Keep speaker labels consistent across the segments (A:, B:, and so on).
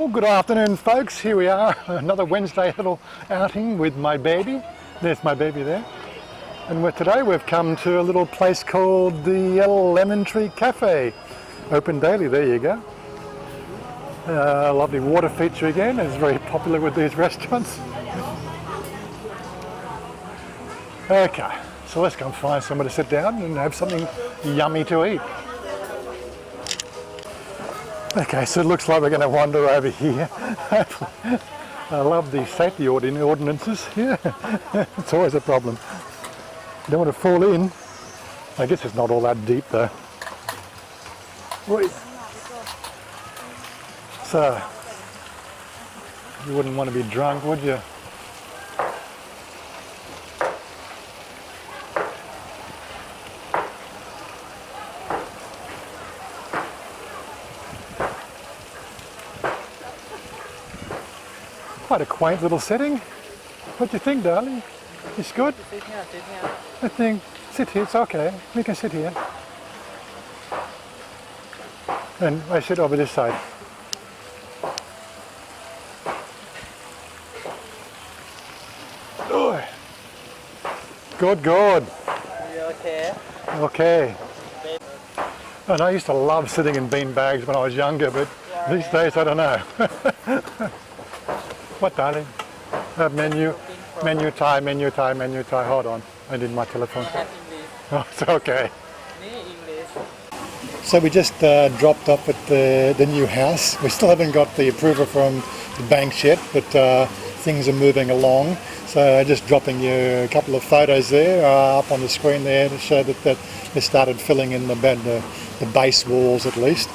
A: Well, good afternoon, folks. Here we are, another Wednesday little outing with my baby. There's my baby there. And today we've come to a little place called the Lemon Tree Cafe. Open daily, there you go. Lovely water feature again. It's very popular with these restaurants. Okay, so let's go and find somewhere to sit down and have something yummy to eat. Okay, so it looks like we're going to wander over here. I love the safety ordinances here. It's always a problem. You don't want to fall in. I guess it's not all that deep though. Wait. So, you wouldn't want to be drunk, would you? Quite a quaint little setting. What do you think, darling? It's good?
B: Sit here, sit here.
A: I think, sit here, it's okay. We can sit here. And I sit over this side. Oh. Good, good.
B: Are you okay?
A: Okay. And I used to love sitting in bean bags when I was younger, but these days I don't know. What, darling? Menu Thai. Hold on, I need my telephone. Oh, it's okay. So we just dropped off at the new house. We still haven't got the approval from the banks yet, but things are moving along. So just dropping you a couple of photos there up on the screen there to show that they started filling in the base walls at least.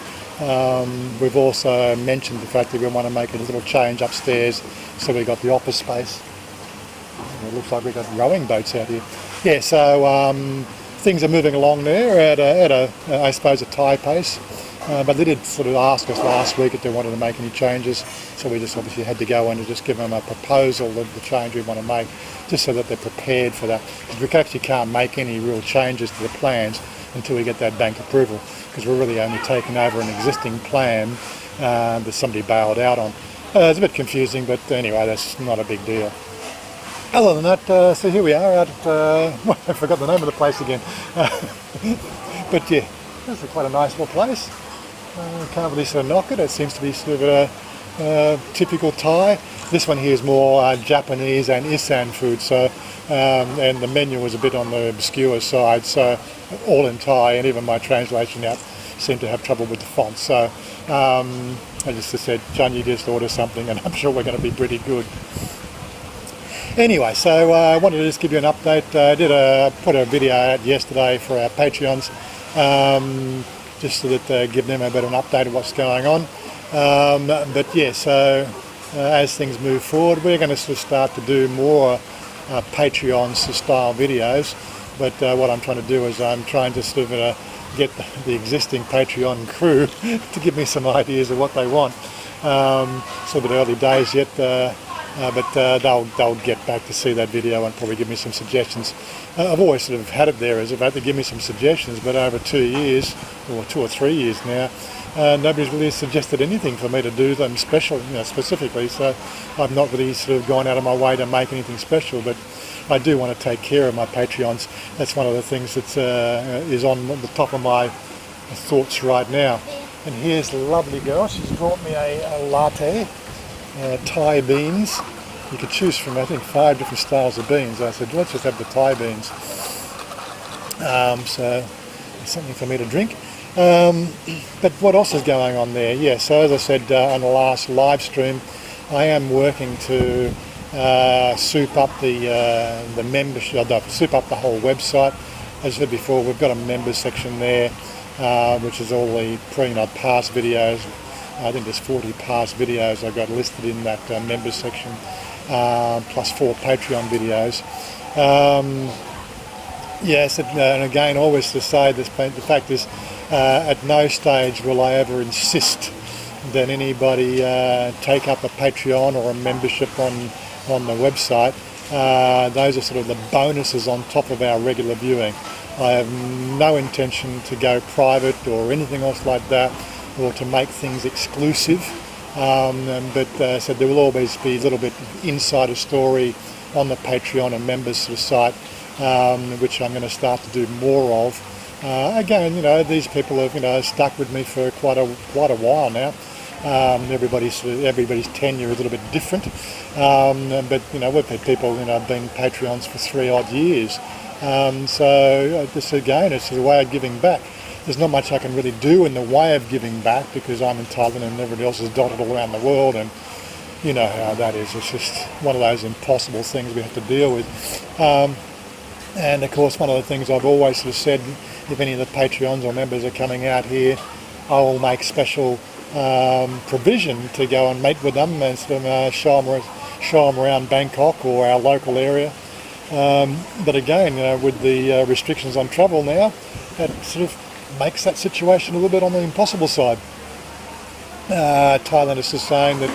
A: We've also mentioned the fact that we want to make a little change upstairs, so we got the office space. It looks like we've got rowing boats out here. Yeah, so things are moving along there at a I suppose a Thai pace, but they did sort of ask us last week if they wanted to make any changes, so we just obviously had to go in and just give them a proposal of the change we want to make, just so that they're prepared for that. We actually can't make any real changes to the plans until we get that bank approval, because we're really only taking over an existing plan that somebody bailed out on. It's a bit confusing, but anyway, that's not a big deal. Other than that, so here we are out at, well, I forgot the name of the place again. But yeah, this is quite a nice little place. Can't really sort of knock it. It seems to be sort of a typical Thai. This one here is more Japanese and Isan food, so and the menu was a bit on the obscure side, so all in Thai, and even my translation out seemed to have trouble with the font. So I just said, Chanya, just order something, and I'm sure we're going to be pretty good. Anyway, so I wanted to just give you an update. I did put a video out yesterday for our Patreons, just so that give them a bit of an update of what's going on. But yeah, so as things move forward, we're going to sort of start to do more Patreon style videos. But what I'm trying to do is I'm trying to sort of get the existing Patreon crew to give me some ideas of what they want. It's a bit early days yet, but they'll get back to see that video and probably give me some suggestions. I've always sort of had it there as about to give me some suggestions, but over 2 years, or 2 or 3 years now, nobody's really suggested anything for me to do them special, specifically. So I've not really sort of gone out of my way to make anything special, but I do want to take care of my Patreons. That's one of the things that is on the top of my thoughts right now. And here's the lovely girl. She's brought me a latte, Thai beans. You could choose from, I think, 5 different styles of beans. I said, let's just have the Thai beans. So it's something for me to drink. But what else is going on there? Yeah, so as I said on the last live stream, I am working to soup up the membership, soup up the whole website. As I said before, we've got a members section there, which is all the past videos. I think there's 40 past videos I've got listed in that members section, plus 4 Patreon videos. Yes, and again, always to say this, the fact is, at no stage will I ever insist that anybody take up a Patreon or a membership on the website. Those are sort of the bonuses on top of our regular viewing. I have no intention to go private or anything else like that, or to make things exclusive So there will always be a little bit of insider story on the Patreon and members sort of site, which I'm going to start to do more of. Again, these people have stuck with me for quite a while now. Everybody's tenure is a little bit different, but we've had people been Patreons for 3 odd years. So this again, it's a way of giving back. There's not much I can really do in the way of giving back because I'm in Thailand and everybody else is dotted all around the world, and you know how that is. It's just one of those impossible things we have to deal with. And of course, one of the things I've always sort of said, if any of the Patreons or members are coming out here, I will make special provision to go and meet with them and sort of show them around Bangkok or our local area. But again, with the restrictions on travel now, that sort of makes that situation a little bit on the impossible side. Thailand is just saying that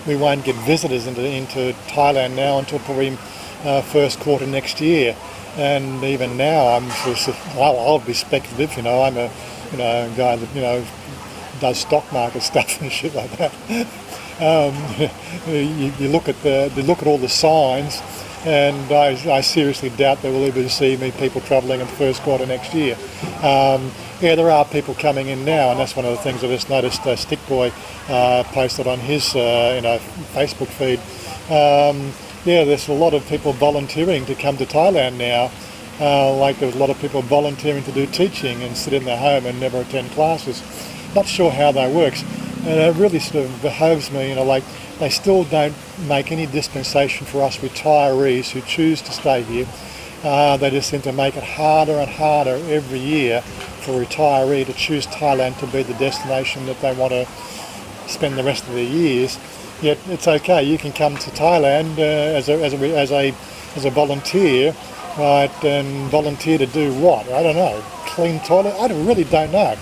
A: we won't get visitors into Thailand now until probably first quarter next year. And even now, I'm sort of, I'll be speculative. I'm a guy that does stock market stuff and shit like that. You look at all the signs, and I seriously doubt they will even see people travelling in the first quarter next year. Yeah, there are people coming in now, and that's one of the things I just noticed. Stickboy posted on his Facebook feed. Yeah, there's a lot of people volunteering to come to Thailand now. Like there's a lot of people volunteering to do teaching and sit in their home and never attend classes. Not sure how that works, and it really sort of behoves me. Like they still don't make any dispensation for us retirees who choose to stay here. They just seem to make it harder and harder every year for a retiree to choose Thailand to be the destination that they want to spend the rest of their years. Yet it's okay. You can come to Thailand as a volunteer, right? And volunteer to do what? I don't know. Clean toilet? I really don't know.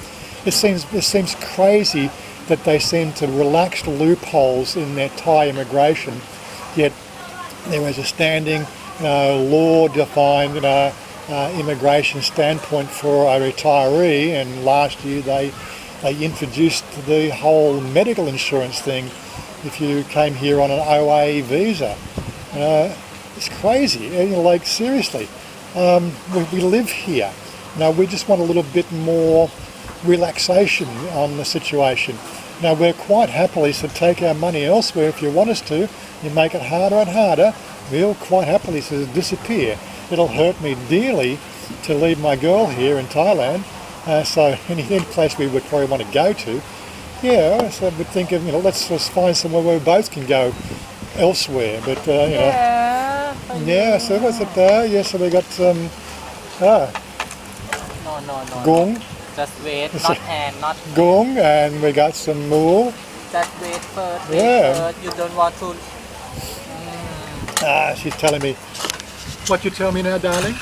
A: It seems crazy that they seem to relax loopholes in their Thai immigration. Yet there is a standing law-defined immigration standpoint for a retiree, and last year they introduced the whole medical insurance thing if you came here on an OA visa. It's crazy. Like seriously, we live here. Now we just want a little bit more relaxation on the situation. Now we're quite happily to take our money elsewhere if you want us to. You make it harder and harder, we'll quite happily to disappear. It'll hurt me dearly to leave my girl here in Thailand. So any place we would probably want to go to, yeah, so I would think of, let's just find somewhere where we both can go elsewhere. But, yeah, so what's it there? Yeah, so we got some,
B: No.
A: gung.
B: Just wait, not hand, not
A: Gung, and we got some moo.
B: Just wait first.
A: Yeah.
B: You don't want to.
A: She's telling me. What you tell me now, darling?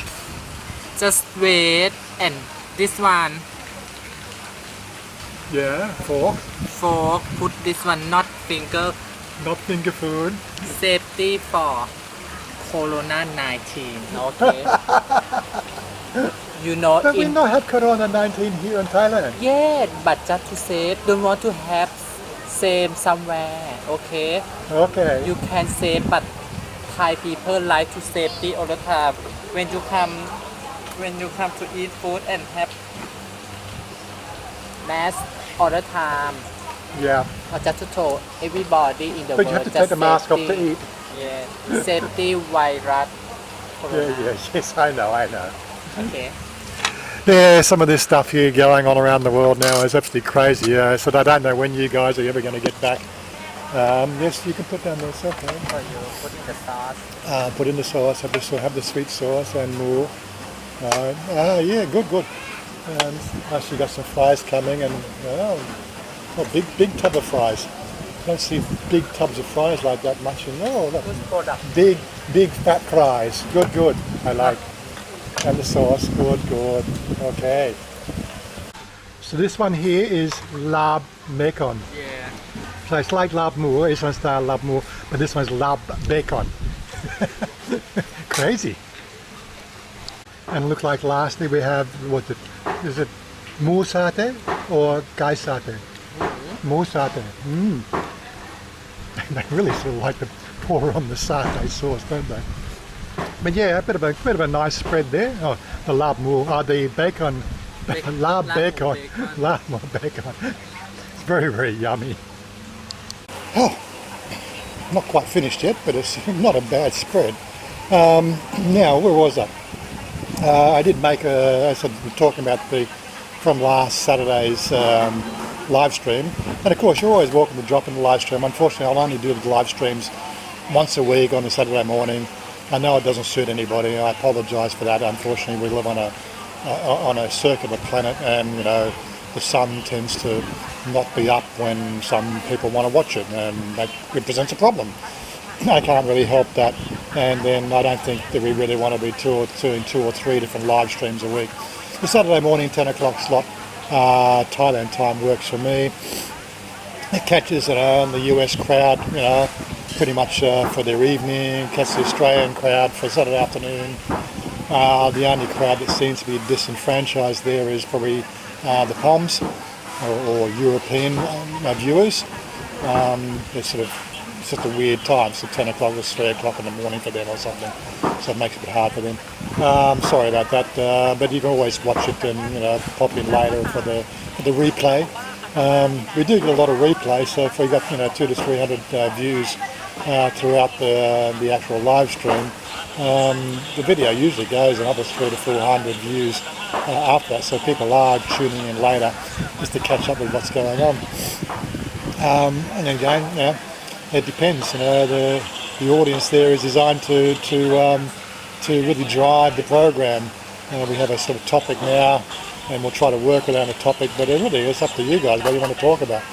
B: Just wait, and this one.
A: Yeah, fork.
B: Fork, put this one, not finger.
A: Not finger food.
B: Safety for Corona-19. Okay.
A: But we not have Corona-19 here in Thailand.
B: Yeah, but just to save, don't want to have same somewhere. Okay.
A: Okay.
B: You can save, but Thai people like to safety all the time. When you come to eat food and have mask all the time.
A: Yeah.
B: Or just to tell everybody in the
A: But
B: world.
A: you have to take the mask off to eat.
B: Yeah. Safety virus. Corona.
A: Yes, I know.
B: Okay.
A: Yeah, some of this stuff here going on around the world now is absolutely crazy. So I don't know when you guys are ever going to get back. Yes, you can put down this. Okay.
B: So you put in the sauce.
A: Put in the sauce. Have the sweet sauce and more. Yeah, good. She got some fries coming, and big tub of fries. Don't see big tubs of fries like that much.
B: Good product.
A: Big fat fries. Good. I like. And the sauce, good. Okay. So this one here is lab bacon.
B: Yeah.
A: So it's like lab moo. This one's style lab moo, but this one's lab bacon. Crazy. And look like lastly we have is it moo satay or gai satay? Moo satay. They really sort of like to pour on the satay sauce, don't they? But yeah, a bit of a nice spread there. Oh, the the bacon, lard bacon. It's very, very yummy. Oh, not quite finished yet, but it's not a bad spread. Now, where was I? I did make as I was talking about from last Saturday's live stream, and of course you're always welcome to drop in the live stream. Unfortunately, I'll only do the live streams once a week on a Saturday morning. I know it doesn't suit anybody. I apologise for that. Unfortunately, we live on a circular planet, and the sun tends to not be up when some people want to watch it, and that represents a problem. I can't really help that, and then I don't think that we really want to be doing 2 or 3 different live streams a week. The Saturday morning 10 o'clock slot, Thailand time, works for me. It catches the US crowd, pretty much for their evening, catches the Australian crowd for Saturday afternoon. The only crowd that seems to be disenfranchised there is probably the POMs or European viewers. It's just a weird time, so 10 o'clock is 3 o'clock in the morning for them or something, so it makes it a bit hard for them. Sorry about that, but you can always watch it and pop in later for the replay. We do get a lot of replay, so if we got 200 to 300 views throughout the actual live stream, the video usually goes another 300 to 400 views after that, so people are tuning in later just to catch up with what's going on. And again, it depends. The audience there is designed to really drive the program. We have a sort of topic now, and we'll try to work around the topic, but it really is up to you guys what you want to talk about.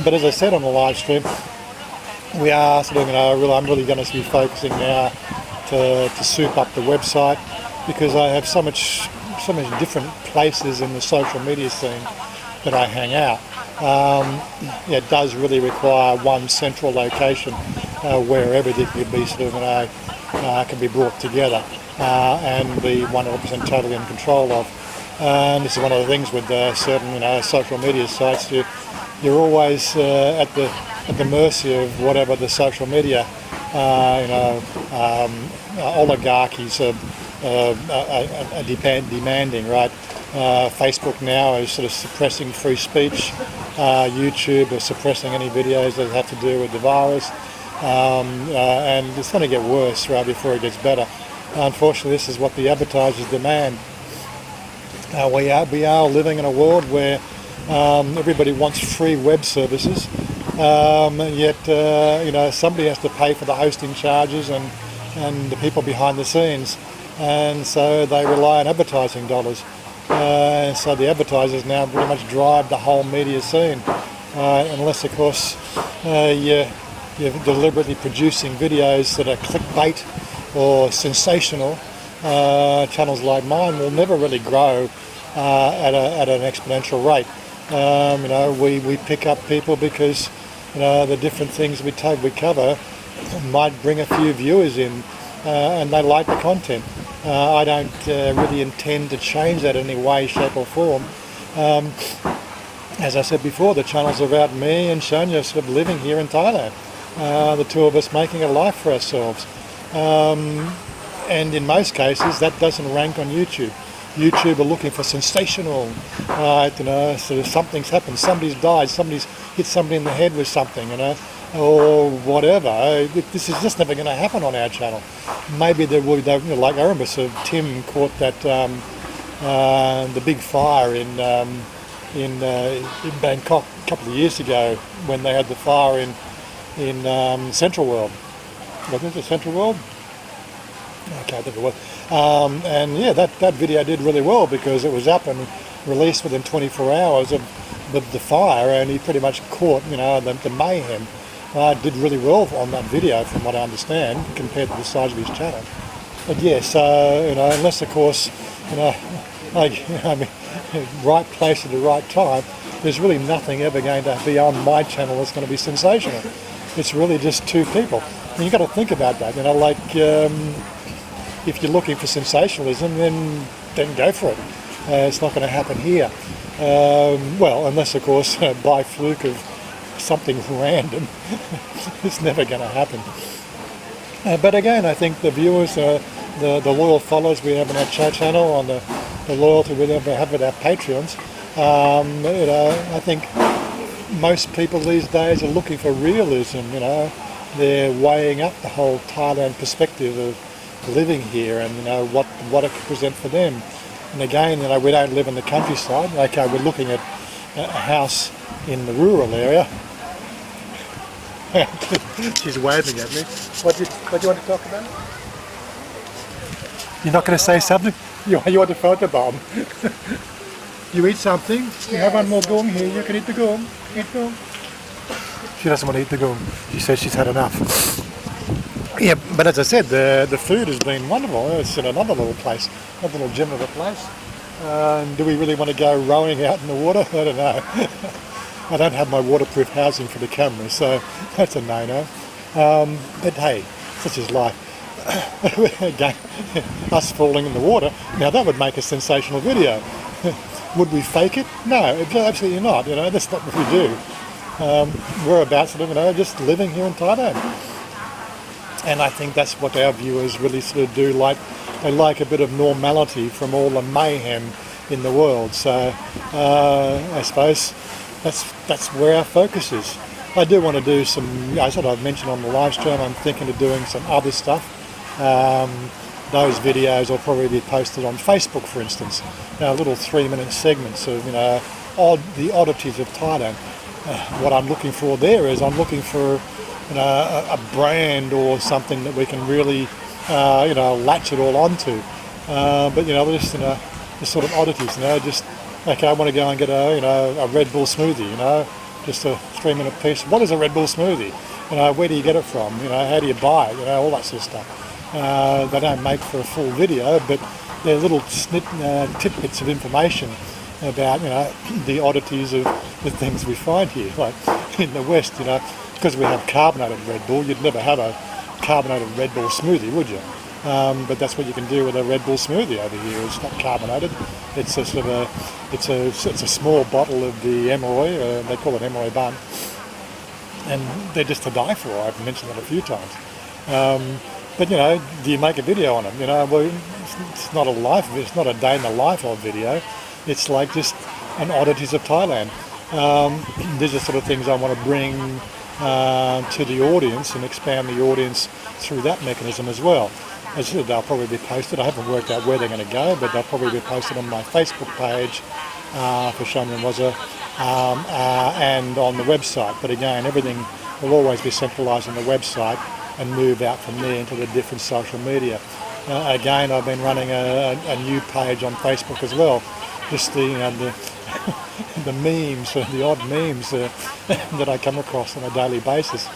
A: But as I said on the live stream, we are I'm really going to be focusing now to soup up the website, because I have so many different places in the social media scene that I hang out. It does really require one central location where everything can be can be brought together and be 100% totally in control of. And this is one of the things with certain social media sites. You're always at the mercy of whatever the social media oligarchies are demanding, right? Facebook now is sort of suppressing free speech. YouTube is suppressing any videos that have to do with the virus. And it's going to get worse right before it gets better. Unfortunately, this is what the advertisers demand. We are living in a world where everybody wants free web services, yet somebody has to pay for the hosting charges and the people behind the scenes, and so they rely on advertising dollars. And so the advertisers now pretty much drive the whole media scene, unless of course you're deliberately producing videos that are clickbait or sensational. Channels like mine will never really grow at an exponential rate. We pick up people because the different things we cover might bring a few viewers in, and they like the content. I don't really intend to change that in any way, shape or form. As I said before, the channel's about me and Chanya sort of living here in Thailand. The two of us making a life for ourselves. And in most cases, that doesn't rank on YouTube. YouTube are looking for sensational, sort of something's happened, somebody's died, somebody's hit somebody in the head with something, or whatever. This is just never going to happen on our channel. Maybe there will be, like I remember sort of Tim caught that, the big fire in Bangkok a couple of years ago when they had the fire in Central World. Wasn't it Central World? I can't think it was. And yeah, that video did really well because it was up and released within 24 hours of the fire, and he pretty much caught the mayhem. Did really well on that video from what I understand compared to the size of his channel. But yeah, so unless of course right place at the right time, there's really nothing ever going to be on my channel that's going to be sensational. It's really just two people. And you've got to think about that. If you're looking for sensationalism, then go for it. It's not going to happen here. Well, unless of course by fluke of something random. It's never going to happen. But again, I think the viewers, the loyal followers we have on our channel, and the loyalty we have with our Patreons, I think most people these days are looking for realism. They're weighing up the whole Thailand perspective of living here, and what it could present for them. And again, we don't live in the countryside. Okay, we're looking at a house in the rural area. She's waving at me. What do you want to talk about? You're not going to say something? You want to photobomb? You eat something? Yes. You have one more gung here. You can eat the gung. Eat gung. She doesn't want to eat the gung. She says she's had enough. Yeah, but as I said, the food has been wonderful. It's in another little place, another little gem of a place. Do we really want to go rowing out in the water? I don't know. I don't have my waterproof housing for the camera, so that's a no-no. But hey, such is life. Again, us falling in the water, now that would make a sensational video. Would we fake it? No, absolutely not. That's not what we do. We're about just living here in Thailand. And I think that's what our viewers really sort of do. They like a bit of normality from all the mayhem in the world. So I suppose that's where our focus is. I do want to do some, as I've mentioned on the live stream, I'm thinking of doing some other stuff. Those videos will probably be posted on Facebook, for instance. Little 3-minute segments of the oddities of Thailand. What I'm looking for there is I'm looking for a brand or something that we can really latch it all onto. But just the sort of oddities. Just okay, I want to go and get a Red Bull smoothie. Just a 3-minute piece. What is a Red Bull smoothie? Where do you get it from? How do you buy it? All that sort of stuff. They don't make for a full video, but they're little tidbits of information about the oddities of the things we find here. Like in the West, because we have carbonated Red Bull, you'd never have a carbonated Red Bull smoothie, would you? But that's what you can do with a Red Bull smoothie over here. It's not carbonated. It's a sort of it's a small bottle of the Emeroy. They call it Emeroy bun, and they're just to die for. I've mentioned that a few times. But do you make a video on them? Well, it's not a life. It's not a day in the life of video. It's like just an oddities of Thailand. These are sort of things I want to bring to the audience and expand the audience through that mechanism as well. As I said, they'll probably be posted. I haven't worked out where they're going to go, but they'll probably be posted on my Facebook page for Chanya and Wazza and on the website. But again, everything will always be centralised on the website and move out from there into the different social media. Again, I've been running a new page on Facebook as well. Just the the memes, the odd memes that I come across on a daily basis.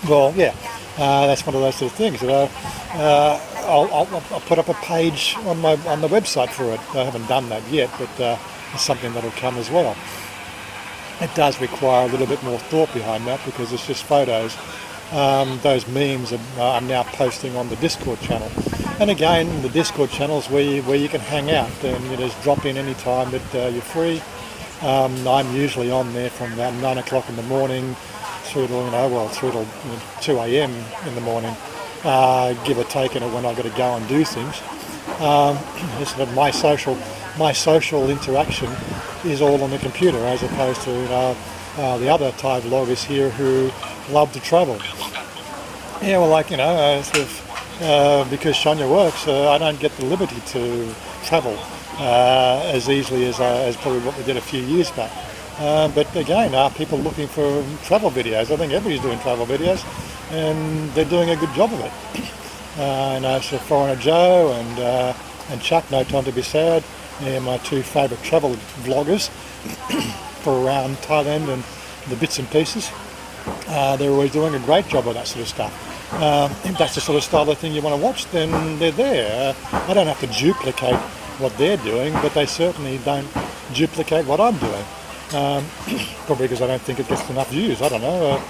A: Well, yeah, that's one of those sort of things. I'll put up a page on the website for it. I haven't done that yet, but it's something that'll come as well. It does require a little bit more thought behind that because it's just photos. Those memes I'm now posting on the Discord channel. And again, the Discord channel is where you can hang out and you just drop in any time that you're free. I'm usually on there from about 9 o'clock in the morning through till 2 a.m. in the morning, give or take, when I've got to go and do things. My social interaction is all on the computer as opposed to the other Thai vloggers here who love to travel. Yeah, well, because Chanya works, I don't get the liberty to travel as easily as probably what we did a few years back. But again, are people looking for travel videos? I think everybody's doing travel videos, and they're doing a good job of it. So Foreigner Joe and Chuck, No Time to Be Sad, they're my two favourite travel vloggers for around Thailand and the bits and pieces. They're always doing a great job of that sort of stuff. If that's the sort of style of thing you want to watch, then they're there. I don't have to duplicate what they're doing, but they certainly don't duplicate what I'm doing. Probably because I don't think it gets enough views. I don't know.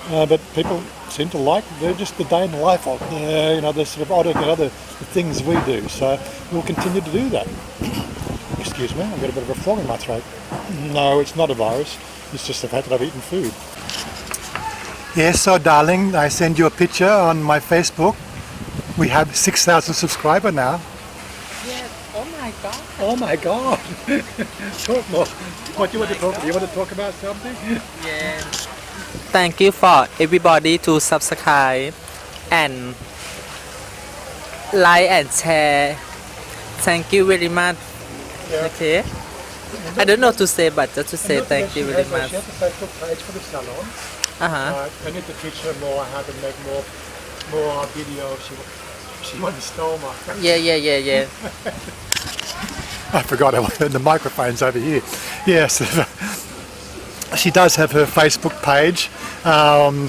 A: But people seem to like. They're just the day in the life of the sort of odd, the things we do. So we'll continue to do that. Excuse me, I've got a bit of a frog in my throat. No, it's not a virus. It's just the fact that I've eaten food. Yes, so darling, I send you a picture on my Facebook. We have 6,000 subscribers now.
B: Yes. Oh my god.
A: Oh my God! Talk more. What do you want to talk about? You want to talk about something?
B: Yes. Thank you for everybody to subscribe and like and share. Thank you very much.
A: Yeah.
B: Okay. I don't know to say, but just to say thank you very much.
A: She has a Facebook page for the salon. I need to teach her more how to make more videos. She went and stole my.
B: Yeah.
A: I forgot the microphone's over here. Yes, she does have her Facebook page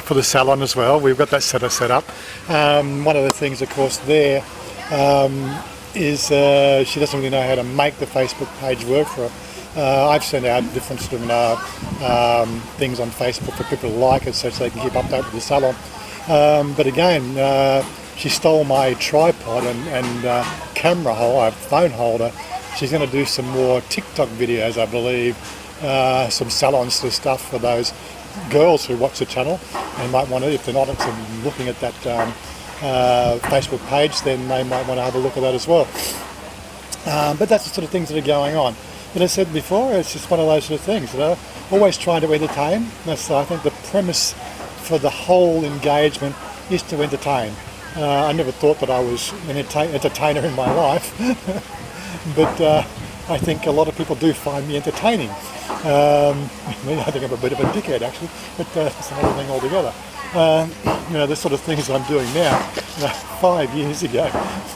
A: for the salon as well. We've got that set up. One of the things, of course, there is she doesn't really know how to make the Facebook page work for her. I've sent out different sort of things on Facebook for people to like it so they can keep updated with the salon. But again, she stole my tripod and camera holder, phone holder. She's going to do some more TikTok videos, I believe, some salon sort of stuff for those girls who watch the channel. They might want to, if they're not looking at that Facebook page, then they might want to have a look at that as well. But that's the sort of things that are going on. But as I said before, it's just one of those sort of things, you know, always trying to entertain. That's, I think, the premise for the whole engagement is to entertain. I never thought that I was an entertainer in my life, but I think a lot of people do find me entertaining. I think I'm a bit of a dickhead actually, but that's another thing altogether. You know, the sort of things that I'm doing now, 5 years ago,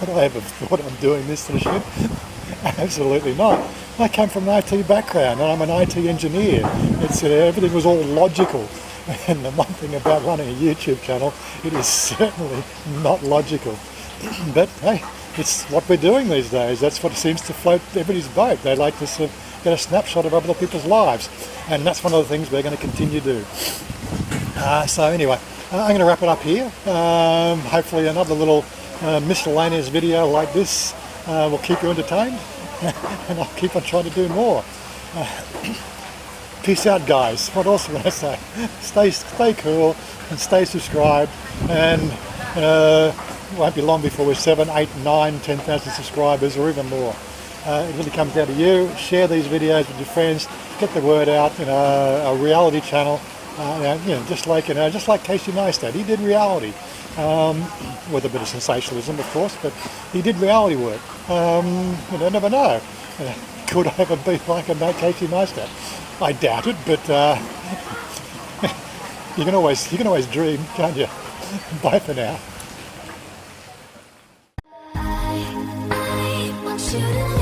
A: would I ever thought I'm doing this sort of shit? Absolutely not. I come from an IT background and I'm an IT engineer. It's everything was all logical. And the one thing about running a YouTube channel, it is certainly not logical. But hey, it's what we're doing these days. That's what seems to float everybody's boat. They like to sort of get a snapshot of other people's lives. And that's one of the things we're going to continue to do. So anyway, I'm going to wrap it up here. Hopefully another little miscellaneous video like this will keep you entertained. And I'll keep on trying to do more. Peace out, guys. What else can I say? Stay cool and stay subscribed, and it won't be long before we're 7, 8, 9, 10,000 subscribers or even more. It really comes down to you. Share these videos with your friends. Get the word out. You know, a reality channel. Just like Casey Neistat. He did reality. With a bit of sensationalism, of course, but he did reality work. You never know. Could I ever be like a Casey Neistat? I doubt it, but you can always dream, can't you? Bye for now.
C: I want you to